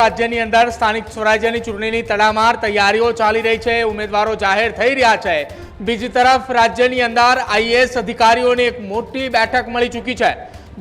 રાજ્યની અંદર સ્થાનિક સ્વરાજ્યની ચૂંટણીની તડામાર તૈયારીઓ ચાલી રહી છે, ઉમેદવારો જાહેર થઈ રહ્યા છે। બીજી તરફ રાજ્યની અંદર આઈએએસ અધિકારીઓની એક મોટી બેઠક મળી ચૂકી છે।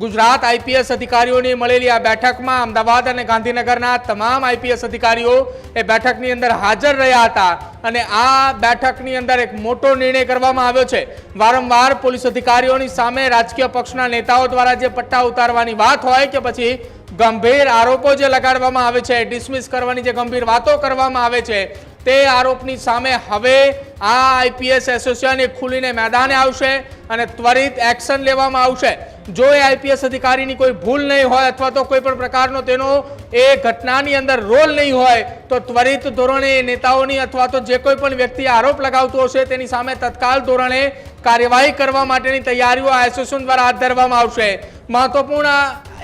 ગુજરાત આઈપીએસ અધિકારીઓની મળેલી આ બેઠકમાં અમદાવાદ અને ગાંધીનગરના તમામ આઈપીએસ અધિકારીઓ એ બેઠકની અંદર હાજર રહ્યા હતા અને આ બેઠકની અંદર એક મોટો નિર્ણય કરવામાં આવ્યો છે। વારંવાર પોલીસ અધિકારીઓની સામે રાજકીય પક્ષના નેતાઓ દ્વારા જે પટ્ટા ઉતારવાની વાત હોય કે પછી ગંભીર આરોપો જે લગાડવામાં આવે છે, ડિસમિસ કરવાની જે ગંભીર વાતો કરવામાં આવે છે, તે આરોપની સામે હવે આ આઈપીએસ એસોસિએશન ખુલીને મેદાને આવશે અને ત્વરિત એક્શન લેવામાં આવશે। જો એ આઈપીએસ અધિકારીની કોઈ ભૂલ નહીં હોય અથવા તો કોઈ પણ પ્રકારનો તેનો એ ઘટનાની અંદર રોલ નહીં હોય તો ત્વરિત ધોરણે નેતાઓની અથવા તો જે કોઈ પણ વ્યક્તિ આરોપ લગાવતો હશે તેની સામે તત્કાલ ધોરણે કાર્યવાહી કરવા માટેની તૈયારીઓ આ એસોસિએશન દ્વારા હાથ ધરવામાં આવશે। મહત્વપૂર્ણ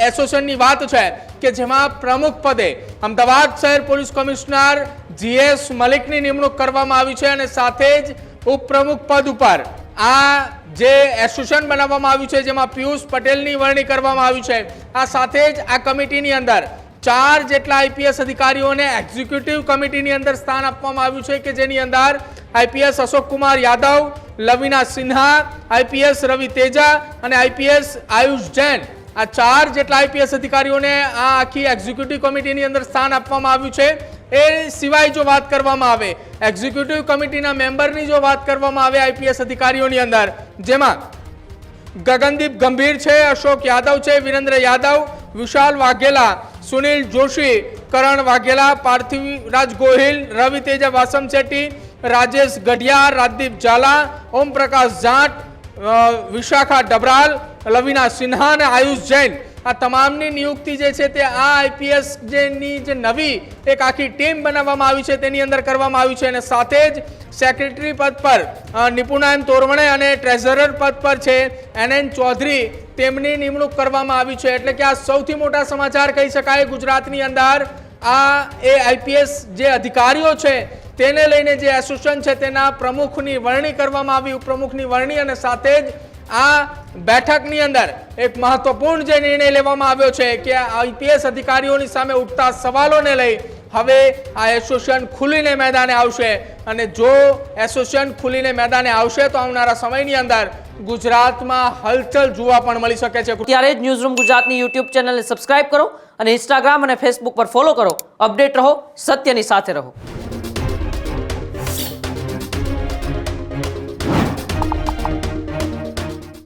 એસોસિએશનની વાત છે કે જેમાં પ્રમુખ પદે અમદાવાદ શહેર પોલીસ કમિશનર જીએસ મલિકની નિમણૂક કરવામાં આવી છે અને સાથે જ ઉપપ્રમુખ પદ ઉપર આ જે એસોસિએશન બનાવવામાં આવ્યું છે જેમાં પિયુષ પટેલની વરણી કરવામાં આવી છે। આ સાથે જ આ કમિટીની અંદર 4 જેટલા આઈપીએસ અધિકારીઓને એક્ઝિક્યુટિવ કમિટીની અંદર સ્થાન આપવામાં આવ્યું છે કે જેની અંદર આઈપીએસ અશોક કુમાર યાદવ, લવિના સિન્હા, આઈપીએસ રવિ તેજા અને આઈપીએસ આયુષ જૈન, આ 4 જેટલા આઈપીએસ અધિકારીઓને આ આખી એક્ઝિક્યુટિવ કમિટીની અંદર સ્થાન આપવામાં આવ્યું છે। એ સિવાય જો વાત કરવામાં આવે એક્ઝિક્યુટિવ કમિટીના મેમ્બરની જો વાત કરવામાં આવે આઈપીએસ અધિકારીઓની અંદર જેમાં ગગનદીપ ગંભીર છે, અશોક યાદવ છે, વિરેન્દ્ર યાદવ, વિશાલ વાઘેલા, સુનિલ જોશી, કરણ વાઘેલા, પાર્થિવરાજ ગોહિલ, રવિ તેજા વાસમ શેટ્ટી, રાજેશ ગઢિયાર, રાજદીપ ઝાલા, ઓમ પ્રકાશ જાટ, વિશાખા ડબરાલ, લવિના સિન્હા અને આયુષ જૈન, આ તમામની નિયુક્તિ જે છે તે આ આઈપીએસ ની જે નવી એક આખી ટીમ બનાવવામાં આવી છે તેની અંદર કરવામાં આવી છે અને સાથે જ સેક્રેટરી પદ પર નિપુણાયન તોરવણે અને ટ્રેઝરર પદ પર છે એનએન ચૌધરી, તેમની નિમણૂક કરવામાં આવી છે। એટલે કે આ સૌથી મોટા સમાચાર કહી શકાય ગુજરાતની અંદર। આ એ આઈપીએસ જે અધિકારીઓ છે તેને લઈને જે એસોસિએશન છે તેના પ્રમુખની વરણી કરવામાં આવી, ઉપપ્રમુખની વરણી અને સાથે જ આ બેઠકની અંદર એક મહત્વપૂર્ણ જે નિર્ણય લેવામાં આવ્યો છે કે આઈપીએસ અધિકારીઓની સામે ઉઠતા સવાલોને લઈ હવે આ એસોસિએશન ખુલીને મેદાને આવશે અને જો એસોસિએશન ખુલીને મેદાને આવશે તો આવનારા સમયની અંદર ગુજરાતમાં હલચલ જોવા પણ મળી શકે છે। ત્યારે જ ન્યૂઝરૂમ ગુજરાતની યુટ્યુબ ચેનલને સબસ્ક્રાઇબ કરો અને ઇન્સ્ટાગ્રામ અને ફેસબુક પર ફોલો કરો। અપડેટ રહો, સત્યની સાથે રહો।